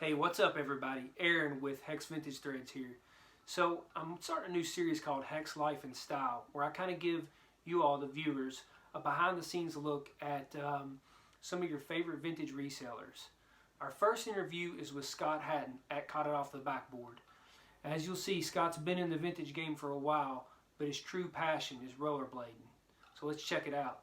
Hey, what's up, everybody? Aaron with HEX Vintage Threads here. So, I'm starting a new series called HEX Life and Style, where I kind of give you all, the viewers, a behind the scenes look at some of your favorite vintage resellers. Our first interview is with Scott Hatton at Caught It Off the Backboard. As you'll see, Scott's been in the vintage game for a while, but his true passion is rollerblading. So, let's check it out.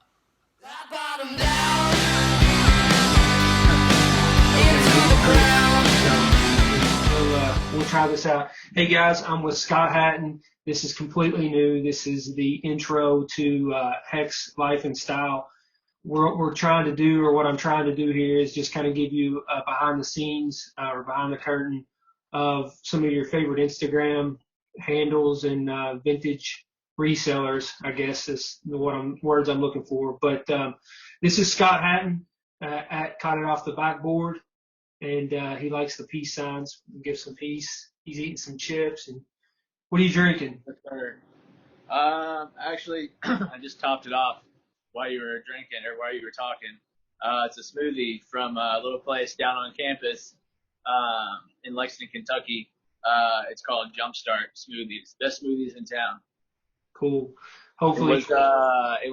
We'll try this out. Hey guys, I'm with Scott Hatton. This is completely new. This is the intro to HEX Life and Style. We're trying to do, or what I'm trying to do here, is just kind of give you behind the scenes or behind the curtain of some of your favorite Instagram handles and vintage resellers, I guess is words I'm looking for. But this is Scott Hatton at Caught It Off the Backboard, and he likes the peace signs. Give some peace. He's eating some chips. And what are you drinking? Yes, sir. Actually, I just topped it off while you were drinking or while you were talking. It's a smoothie from a little place down on campus in Lexington, Kentucky. It's called Jumpstart Smoothies. Best smoothies in town. Cool. It Hopefully,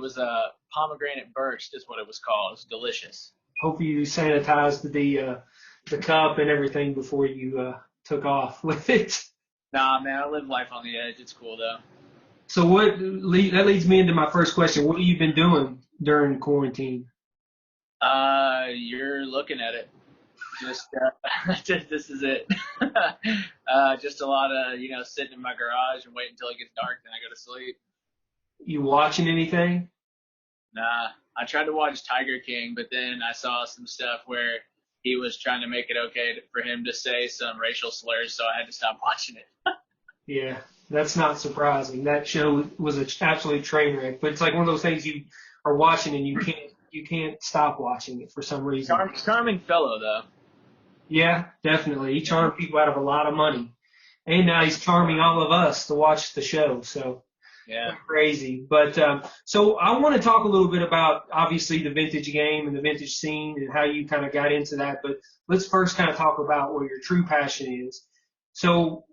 was a pomegranate burst is what it was called. It's delicious. hopefully you sanitized the cup and everything before you took off with it. Nah, man, I live life on the edge. It's cool though. So that leads me into my first question. What have you been doing during quarantine? You're looking at it. Just, this is it. Just a lot of, sitting in my garage and waiting until it gets dark, then I go to sleep. You watching anything? Nah, I tried to watch Tiger King, but then I saw some stuff where he was trying to make it okay for him to say some racial slurs, so I had to stop watching it. Yeah, that's not surprising. That show was an absolute train wreck. But it's like one of those things you are watching and you can't stop watching it for some reason. Charming fellow, though. Yeah, definitely. He charmed people out of a lot of money, and now he's charming all of us to watch the show. So Yeah. crazy. But so I want to talk a little bit about obviously the vintage game and the vintage scene and how you kind of got into that. But let's first kind of talk about where your true passion is. So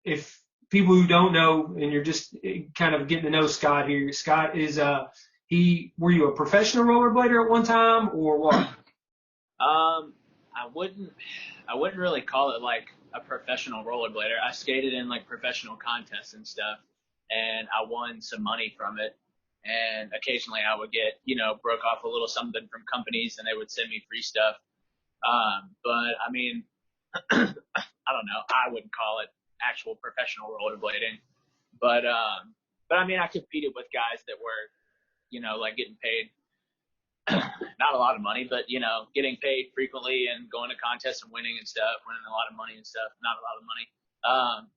if people who don't know and you're just kind of getting to know Scott here, Scott is were you a professional rollerblader at one time or what? I wouldn't really call it like a professional rollerblader. I skated in like professional contests and stuff, and I won some money from it. And occasionally I would get, broke off a little something from companies, and they would send me free stuff. But I mean, I don't know. I wouldn't call it actual professional rollerblading, but I mean, I competed with guys that were, like getting paid not a lot of money, but getting paid frequently and going to contests and winning and stuff, winning a lot of money and stuff, not a lot of money.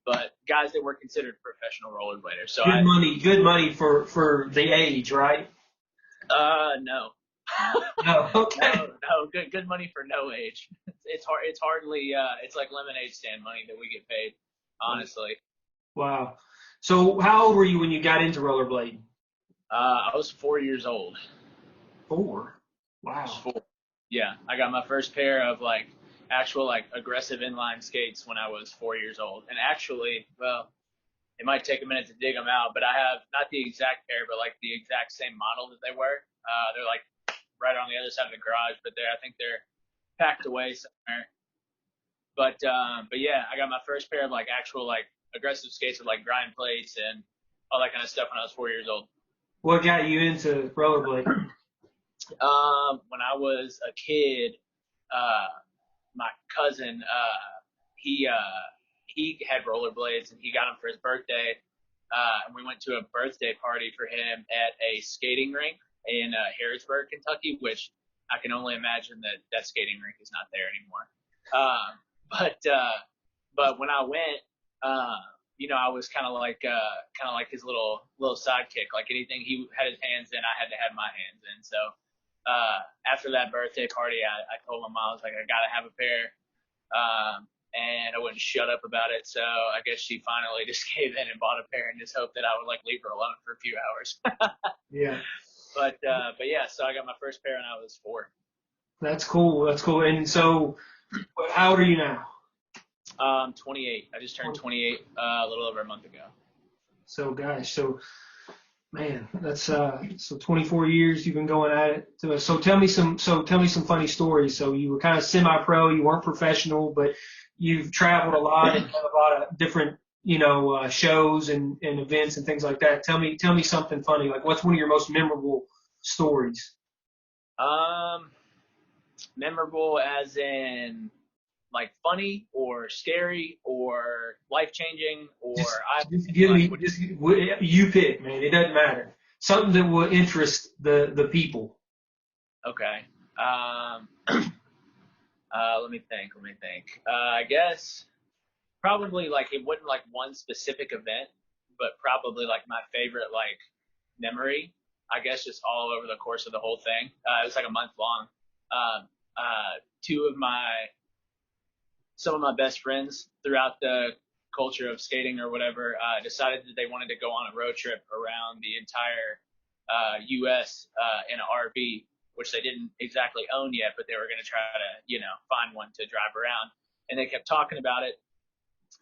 But guys that were considered professional rollerbladers. So Good money for the age, right? No. No, okay. No, good money for no age. It's hardly, it's like lemonade stand money that we get paid, honestly. Wow. So how old were you when you got into rollerblading? I was 4 years old. 4. Wow. Four. Yeah, I got my first pair of like actual like aggressive inline skates when I was 4 years old. And actually, well, it might take a minute to dig them out, but I have not the exact pair, but like the exact same model that they were. They're like right on the other side of the garage, but I think they're packed away somewhere. But yeah, I got my first pair of like actual like aggressive skates with like grind plates and all that kind of stuff when I was 4 years old. What got you into rollerblading? When I was a kid, my cousin, he had rollerblades and he got them for his birthday. And we went to a birthday party for him at a skating rink in Harrisburg, Kentucky, which I can only imagine that skating rink is not there anymore. But when I went, I was kind of like his little sidekick. Like anything he had his hands in, I had to have my hands in. So after that birthday party, I told my mom, I was like, I gotta have a pair. And I wouldn't shut up about it. So I guess she finally just gave in and bought a pair and just hoped that I would like leave her alone for a few hours. Yeah. But yeah, so I got my first pair when I was 4. That's cool. That's cool. And so How old are you now? 28. I just turned 28 a little over a month ago. So, gosh, so man, that's so 24 years you've been going at it. So tell me some funny stories. So you were kind of semi-pro, you weren't professional, but you've traveled a lot and done a lot of different, shows and events and things like that. Tell me something funny. Like, what's one of your most memorable stories? Um, Memorable as in like funny or scary or life changing or Just, I just give like me, just you pick, man. It doesn't matter. Something that will interest the people. okay. Um, Let me think. Let me think. I guess probably like it wasn't like one specific event, but probably like my favorite like memory. I guess just all over the course of the whole thing. It was like a month long. Um, Two of my some of my best friends throughout the culture of skating or whatever decided that they wanted to go on a road trip around the entire U.S. In an RV, which they didn't exactly own yet, but they were going to try to, find one to drive around. And they kept talking about it,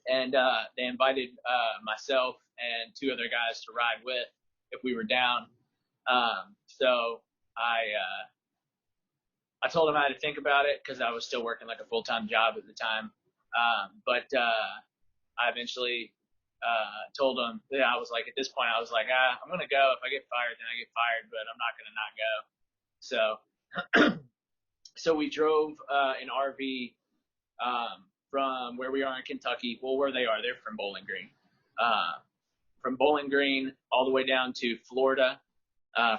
and they invited myself and two other guys to ride with if we were down. So I told him I had to think about it because I was still working like a full time job at the time. But I eventually told him that I was like, at this point, I was like, I'm going to go. If I get fired, then I get fired, but I'm not going to not go. So we drove an RV from where we are in Kentucky. Well, where they are, they're from Bowling Green. From Bowling Green all the way down to Florida.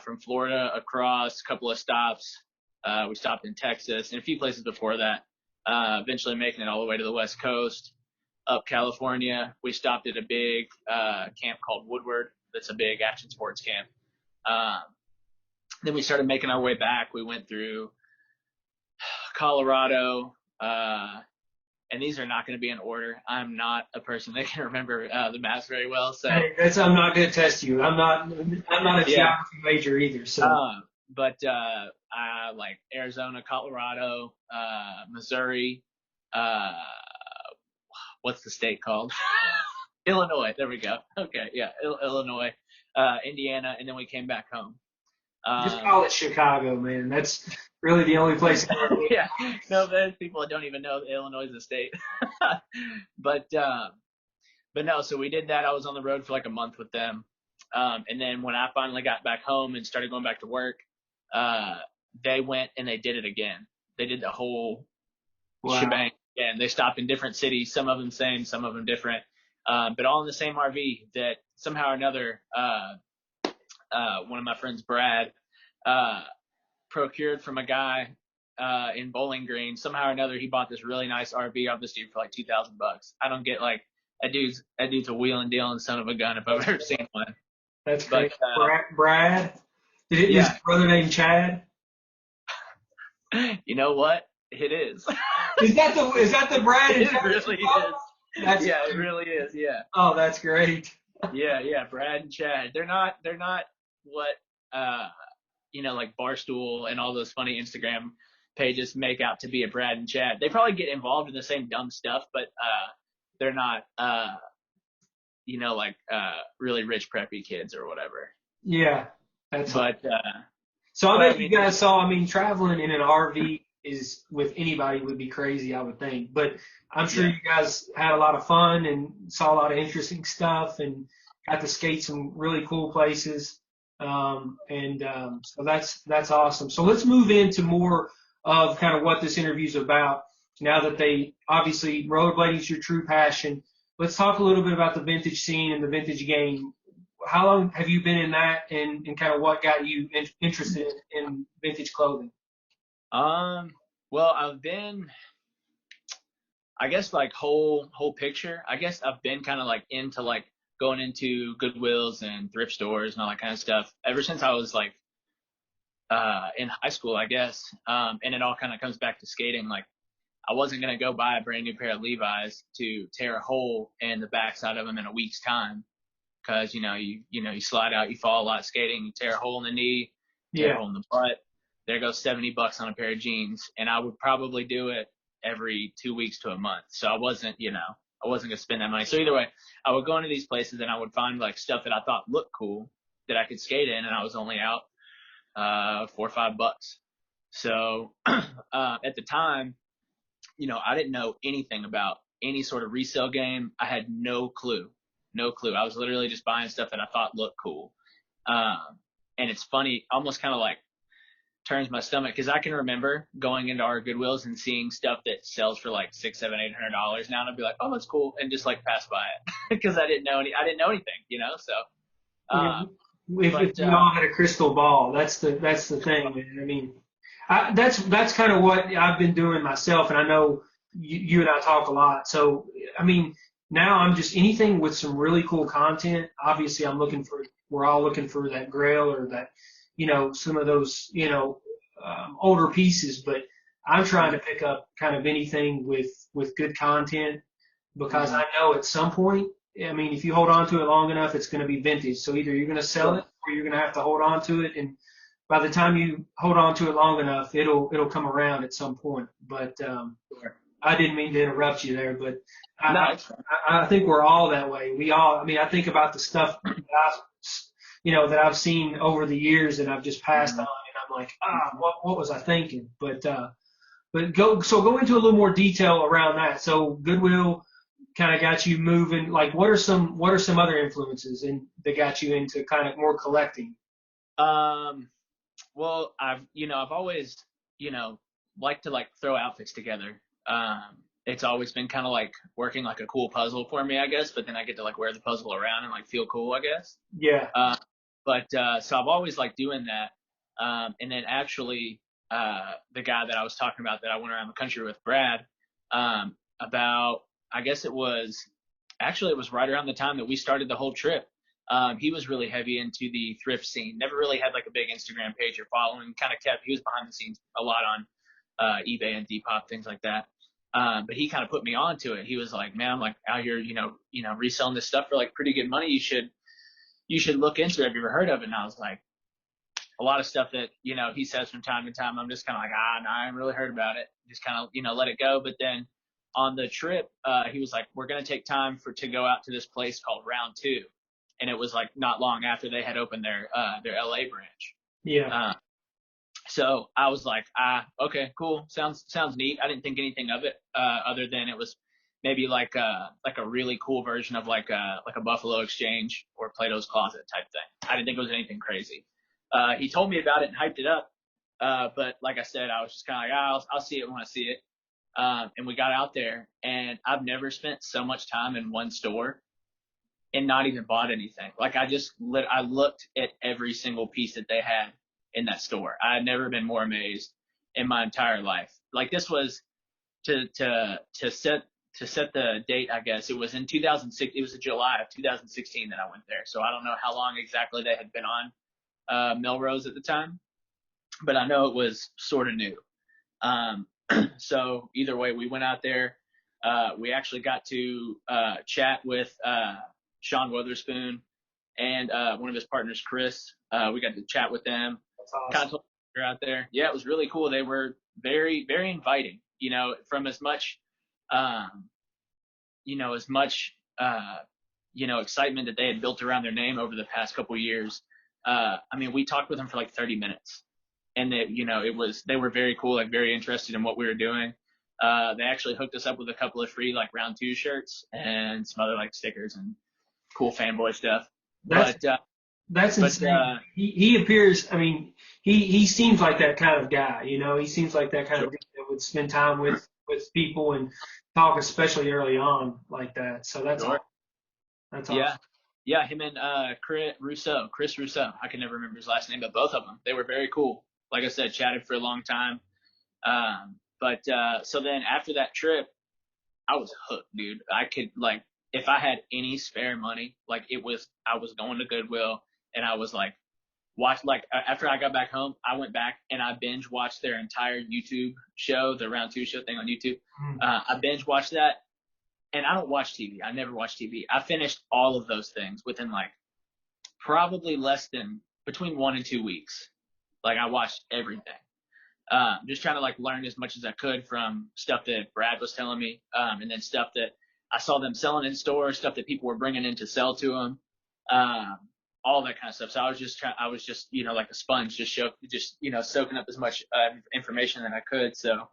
From Florida across a couple of stops. We stopped in Texas and a few places before that. Eventually making it all the way to the West Coast, up California. We stopped at a big camp called Woodward. That's a big action sports camp. Then we started making our way back. We went through Colorado, and these are not going to be in order. I'm not a person that can remember the maps very well, so Hey, I'm not going to test you. I'm not a yeah. geography major either. So But like Arizona, Colorado, Missouri, uh, what's the state called? Illinois. There we go. Okay, yeah, Illinois, Indiana, and then we came back home. just call it Chicago, man. That's really the only place. Yeah, no, there's people that don't even know that Illinois is a state. but no, so we did that. I was on the road for like a month with them. And then when I finally got back home and started going back to work, they went and they did it again. They did the whole shebang again. They stopped in different cities, some of them same, some of them different, but all in the same RV that somehow or another, one of my friends, Brad, procured from a guy in Bowling Green. Somehow or another, he bought this really nice RV off this dude for like $2,000. I don't get like that dude's a wheeling dealing son of a gun if I've ever seen one. That's great. Brad? Is his brother named Chad? You know what? It is. Is that the Brad? It really is. It really is. Yeah. Oh, that's great. Yeah. Brad and Chad. They're not what like Barstool and all those funny Instagram pages make out to be a Brad and Chad. They probably get involved in the same dumb stuff, but they're not really rich preppy kids or whatever. Yeah. But so I bet you guys saw, traveling in an RV is with anybody would be crazy, I would think. But I'm sure you guys had a lot of fun and saw a lot of interesting stuff and got to skate some really cool places. So that's awesome. So let's move into more of kind of what this interview is about. Now that they obviously rollerblading is your true passion, let's talk a little bit about the vintage scene and the vintage game. How long have you been in that, and kind of what got you interested in vintage clothing? Well, I've been, I guess, like whole picture. I guess I've been kind of like into like going into Goodwills and thrift stores and all that kind of stuff ever since I was like in high school, I guess. And it all kind of comes back to skating. Like I wasn't gonna go buy a brand new pair of Levi's to tear a hole in the backside of them in a week's time, because you slide out, you fall a lot skating, you tear a hole in the knee, tear a hole in the butt. There goes $70 on a pair of jeans, and I would probably do it every 2 weeks to a month. So I wasn't, I wasn't gonna spend that money. So either way, I would go into these places and I would find like stuff that I thought looked cool that I could skate in, and I was only out $4 or $5. So at the time, I didn't know anything about any sort of resale game. I had no clue, no clue. I was literally just buying stuff that I thought looked cool. And it's funny, almost kind of like turns my stomach, because I can remember going into our Goodwills and seeing stuff that sells for like $600, $700, $800 now, and I'd be like, oh, that's cool, and just like pass by it because I didn't know anything. So. Yeah. Um, If but we all had a crystal ball, that's the thing, man. I mean, that's kind of what I've been doing myself, and I know you and I talk a lot. So, I mean, now I'm just anything with some really cool content. Obviously, we're all looking for that grail or that, some of those, older pieces, but I'm trying to pick up kind of anything with good content because I know at some point, I mean, if you hold on to it long enough, it's going to be vintage. So either you're going to sell it or you're going to have to hold on to it. And by the time you hold on to it long enough, it'll come around at some point. But I didn't mean to interrupt you there, but I think we're all that way. I mean, I think about the stuff that I've seen over the years and I've just passed on, and I'm like, what was I thinking? But go into a little more detail around that. So Goodwill kind of got you moving. Like, what are some other influences that got you into kind of more collecting? Well, I've always, liked to like throw outfits together. It's always been kind of like working like a cool puzzle for me, I guess, but then I get to like wear the puzzle around and like feel cool, I guess. Yeah. So I've always liked doing that. And then actually, the guy that I was talking about that I went around the country with, Brad, about, I guess it was right around the time that we started the whole trip. He was really heavy into the thrift scene. Never really had like a big Instagram page or following. He was behind the scenes a lot on eBay and Depop, things like that. But he kind of put me onto it. He was like, man, I'm like out here, reselling this stuff for like pretty good money. You should look into it. Have you ever heard of it? And I was like, a lot of stuff that, he says from time to time, I'm just kind of like, no, I haven't really heard about it. Just kind of, let it go. But then on the trip, he was like, we're going to take time to go out to this place called Round Two. And it was like not long after they had opened their LA branch. Yeah. So I was like, okay, cool. Sounds neat. I didn't think anything of it, other than it was maybe like a really cool version of like a Buffalo Exchange or Plato's Closet type thing. I didn't think it was anything crazy. He told me about it and hyped it up. But like I said, I was just kind of like, I'll see it when I see it. And we got out there, and I've never spent so much time in one store and not even bought anything. Like I looked at every single piece that they had in that store. I had never been more amazed in my entire life. Like this was to set the date, I guess it was in 2006. It was in July of 2016 that I went there. So I don't know how long exactly they had been on Melrose at the time, but I know it was sort of new. So either way, we went out there. We actually got to chat with Sean Witherspoon and one of his partners, Chris. We got to chat with them. That's awesome. Kind of told them out there. Yeah, it was really cool. They were very, very inviting. From as much, excitement that they had built around their name over the past couple of years. I mean, we talked with them for like 30 minutes. And they were very cool, like very interested in what we were doing. They actually hooked us up with a couple of free like Round Two shirts and some other like stickers and cool fanboy stuff. That's insane. He appears, I mean, he seems like that kind of guy, he seems like that kind of guy that would spend time with people and talk, especially early on like that. So that's awesome. That's awesome. Yeah, him and Chris Russo. I can never remember his last name, but both of them, they were very cool. Like I said, chatted for a long time. So then after that trip, I was hooked, dude. I could like, if I had any spare money, like I was going to Goodwill and I was like, after I got back home, I went back and I binge watched their entire YouTube show, the Round Two show thing on YouTube. I binge watched that, and I don't watch TV. I never watch TV. I finished all of those things within like probably less than between 1 and 2 weeks. Like I watched everything. Just trying to like learn as much as I could from stuff that Brad was telling me, and then stuff that I saw them selling in stores, stuff that people were bringing in to sell to them, um, all that kind of stuff. So I was just, like a sponge, just soaking up as much information that I could. So,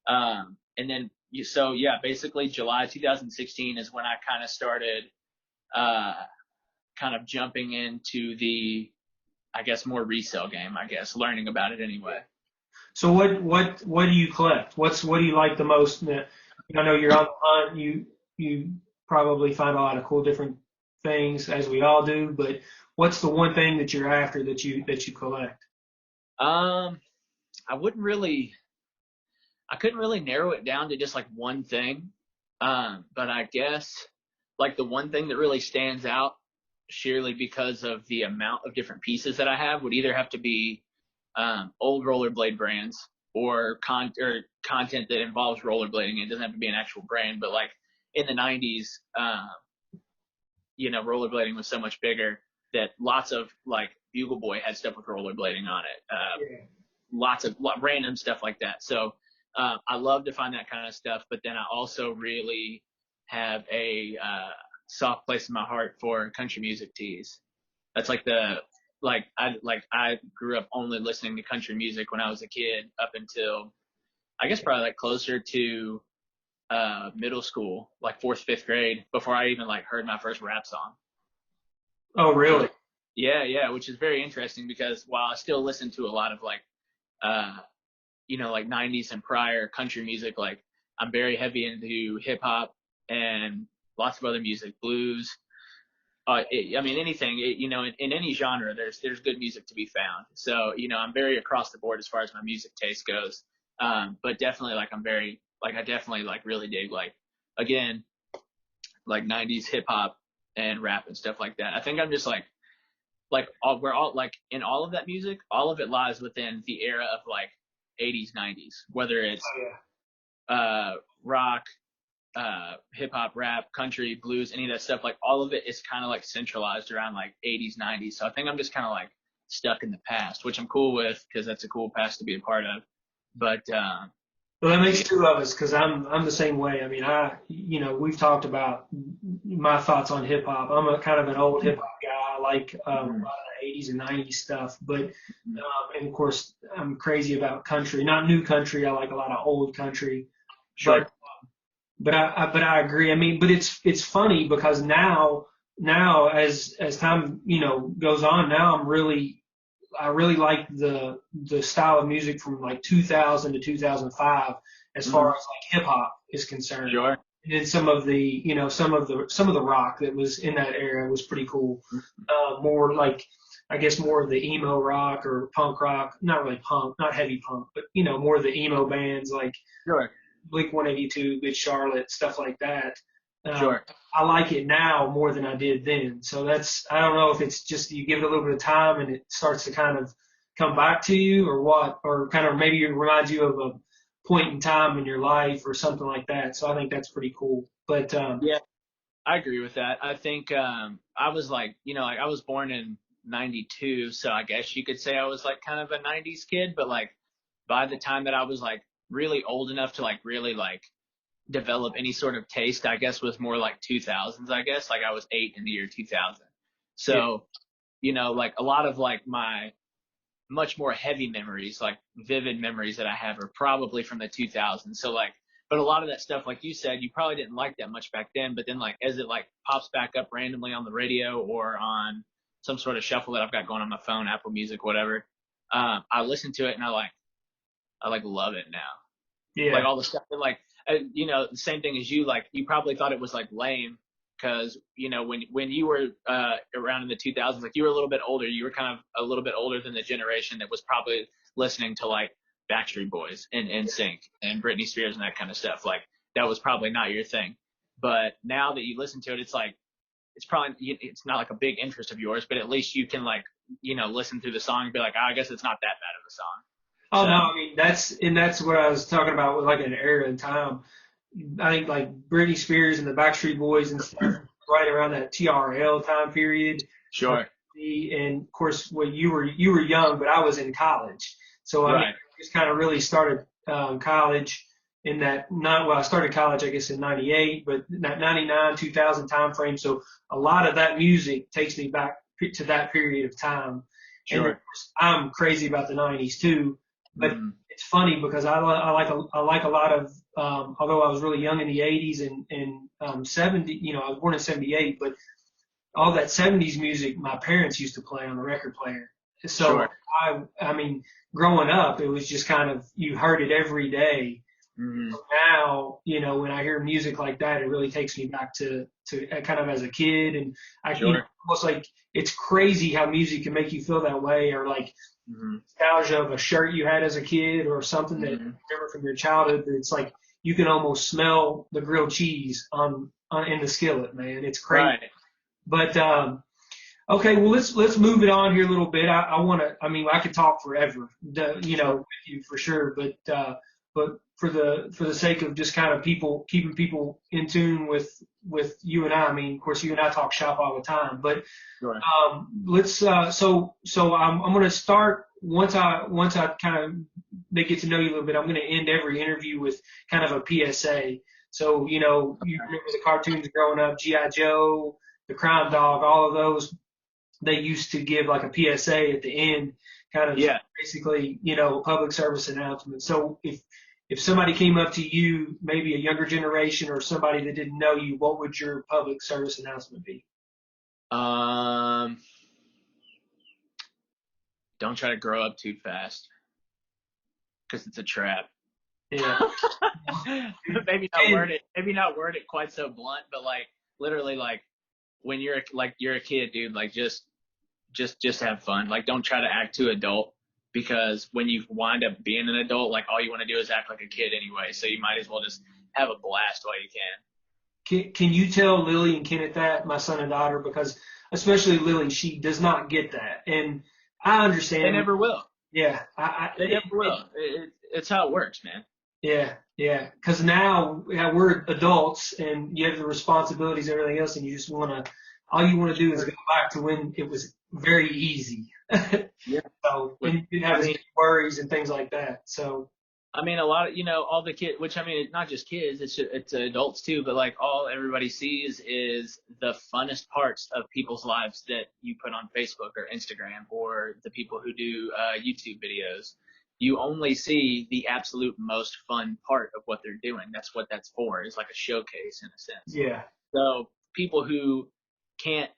and then so yeah, basically July 2016 is when I kind of started, uh, kind of jumping into the, I guess, more resale game, I guess, learning about it anyway. So what do you collect? What do you like the most? I know you're on the hunt. You probably find a lot of cool different things, as we all do. But what's the one thing that you're after that you collect? Um, I wouldn't really, I couldn't really narrow it down to just like one thing. But I guess like the one thing that really stands out sheerly because of the amount of different pieces that I have would either have to be old rollerblade brands or content that involves rollerblading. It doesn't have to be an actual brand, but like in the 90s, rollerblading was so much bigger that lots of like Bugle Boy had stuff with rollerblading on it. Yeah. Lots of random stuff like that. So I love to find that kind of stuff, but then I also really have a soft place in my heart for country music tees. That's like I grew up only listening to country music when I was a kid up until I guess probably like closer to middle school, like fourth, fifth grade, before I even like heard my first rap song. Oh, really? Yeah, which is very interesting because while I still listen to a lot of like uh like 90s and prior country music, like I'm very heavy into hip hop and lots of other music, blues, I mean, anything, in any genre, there's good music to be found. So, I'm very across the board as far as my music taste goes. But definitely, like, I definitely, like, really dig, like, again, like 90s hip hop and rap and stuff like that. I think I'm just we're all, like, in all of that music, all of it lies within the era of, like, 80s, 90s, whether it's, Oh, yeah. rock, hip hop, rap, country, blues, any of that stuff, like all of it is kind of like centralized around like 80s, 90s. So I think I'm just kind of like stuck in the past, which I'm cool with because that's a cool past to be a part of. But Well, that makes two of us because I'm the same way. I mean, we've talked about my thoughts on hip hop. I'm a kind of an old hip hop guy. I like a lot of the 80s and 90s stuff, but and of course I'm crazy about country. Not new country. I like a lot of old country, sure, but but I agree. I mean, but it's funny because now as time goes on, now I really like the style of music from like 2000 to 2005 as far as like hip hop is concerned. sure, And then some of the rock that was in that era was pretty cool. More like I guess more of the emo rock or punk rock, not really punk, not heavy punk, but more of the emo bands like sure, Blink 182, Good Charlotte, stuff like that. Um, sure. I like it now more than I did then. So I don't know if it's just you give it a little bit of time and it starts to kind of come back to you or what, or kind of maybe it reminds you of a point in time in your life or something like that. So I think that's pretty cool. But Yeah, I agree with that. I think I was like, like I was born in 92, so I guess you could say I was like kind of a 90s kid, but like by the time that I was like really old enough to like really like develop any sort of taste, I guess was more like 2000s, I guess. Like I was 8 in the year 2000. yeah, So, like a lot of like my much more heavy memories, like vivid memories that I have are probably from the 2000s. So like, but a lot of that stuff, like you said, you probably didn't like that much back then, but then like as it like pops back up randomly on the radio or on some sort of shuffle that I've got going on my phone, Apple Music, whatever, I listen to it and I like love it now. Like yeah, all the stuff that like the same thing as you, like you probably thought it was like lame because when you were around in the 2000s, like you were a little bit older, you were kind of a little bit older than the generation that was probably listening to like Backstreet Boys and NSYNC and Britney Spears and that kind of stuff. Like that was probably not your thing, but now that you listen to it, it's like it's not like a big interest of yours, but at least you can like listen through the song and be like, oh, I guess it's not that bad of a song. Oh no, So I mean that's what I was talking about with like an era in time. I think like Britney Spears and the Backstreet Boys and stuff right around that TRL time period. sure, And of course, well, you were young, but I was in college. So I mean, right, just kind of really started college in that not well I started college I guess in 98 but that 99 2000 time frame, so a lot of that music takes me back to that period of time. And of Sure. course, I'm crazy about the 90s too, but Mm, it's funny because I like a lot of although I was really young in the 80s and 70, you know, I was born in 78, but all that 70s music my parents used to play on the record player. So sure. I mean, growing up, it was just kind of, you heard it every day. Mm, Now, you know, when I hear music like that, it really takes me back to kind of as a kid. And sure. almost like it's crazy how music can make you feel that way, or like Mm, nostalgia of a shirt you had as a kid or something that you mm, remember from your childhood. It's like you can almost smell the grilled cheese on in the skillet, man. It's crazy. right. But okay, well let's move it on here a little bit. I want to. I mean, I could talk forever, you know, Sure. with you for sure. But for the sake of just kind of people keeping people in tune with you and I mean, of course, you and I talk shop all the time. But Sure. let's so I'm going to start once I kind of they get to know you a little bit. I'm going to end every interview with kind of a PSA. So you know, you Okay. remember the cartoons growing up, GI Joe, the Crime Dog, all of those. They used to give like a PSA at the end, kind of Yeah. basically, you know, public service announcement. So if somebody came up to you, maybe a younger generation or somebody that didn't know you, what would your public service announcement be? Um, don't try to grow up too fast because it's a trap. Yeah. Maybe not word it quite so blunt, but like literally like when you're a kid, dude, like just have fun. Like don't try to act too adult because when you wind up being an adult, like all you want to do is act like a kid anyway. So you might as well just have a blast while you can. Can you tell Lily and Kenneth that, my son and daughter, because especially Lily, she does not get that, and I They understand. never will. Yeah, They never will. It's how it works, man. yeah, yeah. Because now we're adults, and you have the responsibilities and everything else, and you just want to, all you want to do is Sure. go back to when it was very easy. Yeah. So, With, and you didn't have I as mean, many worries and things like that. So, a lot of all the kids, which I mean, not just kids, it's adults too. But like all everybody sees is the funnest parts of people's lives that you put on Facebook or Instagram or the people who do YouTube videos. You only see the absolute most fun part of what they're doing. That's what that's for. Is like a showcase in a sense. yeah, So people who can't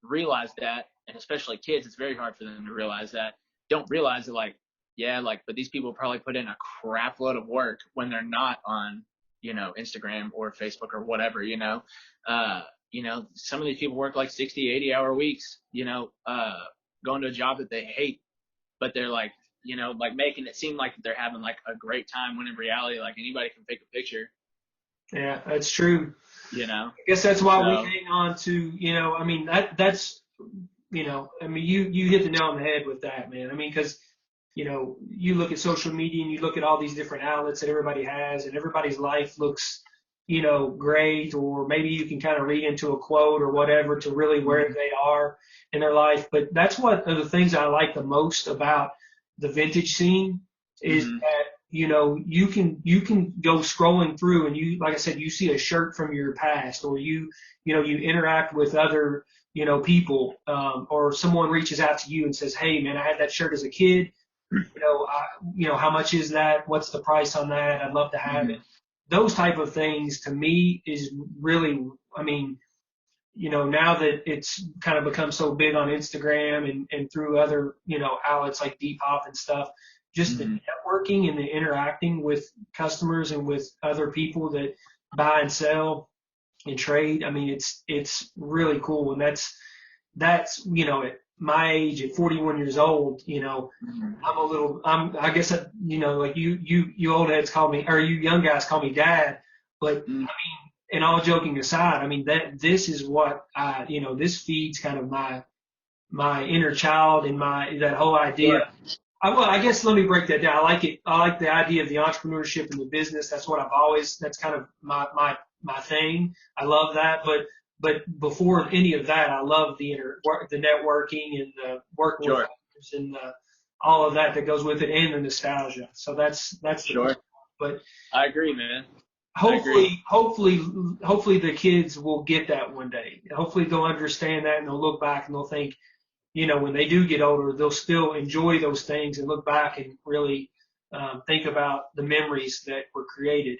realize that, and especially kids, it's very hard for them to realize that. Don't realize that, like, yeah, like, but these people probably put in a crap load of work when they're not on, Instagram or Facebook or whatever, uh, some of these people work like 60, 80 hour weeks, going to a job that they hate, but they're like, like making it seem like they're having like a great time when in reality, like anybody can take a picture, yeah, that's true. you know? I guess that's why we So, hang on to, you know, I mean, that's, you know, I mean, you hit the nail on the head with that, man. I mean, because, you know, you look at social media and you look at all these different outlets that everybody has, and everybody's life looks, you know, great, or maybe you can kind of read into a quote or whatever to really where mhm, they are in their life. But that's one of the things I like the most about the vintage scene is mhm, that, you know, you can go scrolling through and you, like I said, you see a shirt from your past, or you know, you interact with other, you know, people, or someone reaches out to you and says, hey man, I had that shirt as a kid, you know, how much is that? What's the price on that? I'd love to have it. mhm, Those type of things to me is really, I mean, you know, now that it's kind of become so big on Instagram and through other, you know, outlets like Depop and stuff, just the mhm, networking and the interacting with customers and with other people that buy and sell and trade. I mean, it's really cool. And that's, you know, at my age, at 41 years old, you know, mhm. I guess, you know, like you old heads call me, or you young guys call me dad, but Mm, and all joking aside, I mean, this is what you know, this feeds kind of my inner child and that whole idea. sure. Well, I guess let me break that down. I like it. I like the idea of the entrepreneurship and the business. That's what that's kind of my thing. I love that. But before any of that, I love the networking and the working with Sure. others and all of that goes with it, and the nostalgia. So that's Sure. but I agree, man. hopefully the kids will get that one day. Hopefully they'll understand that and they'll look back and they'll think, when they do get older, they'll still enjoy those things and look back and really think about the memories that were created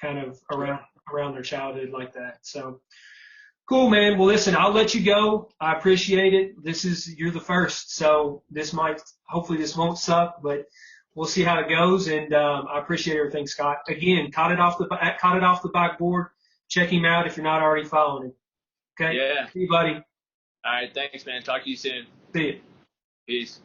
kind of around their childhood like that. So cool, man. Well, listen, I'll let you go. I appreciate it. You're the first, so hopefully this won't suck, but we'll see how it goes. And I appreciate everything, Scott. Again, caught it off the backboard. Check him out if you're not already following him. Okay. Yeah. See you, buddy. All right. Thanks, man. Talk to you soon. See you. Peace.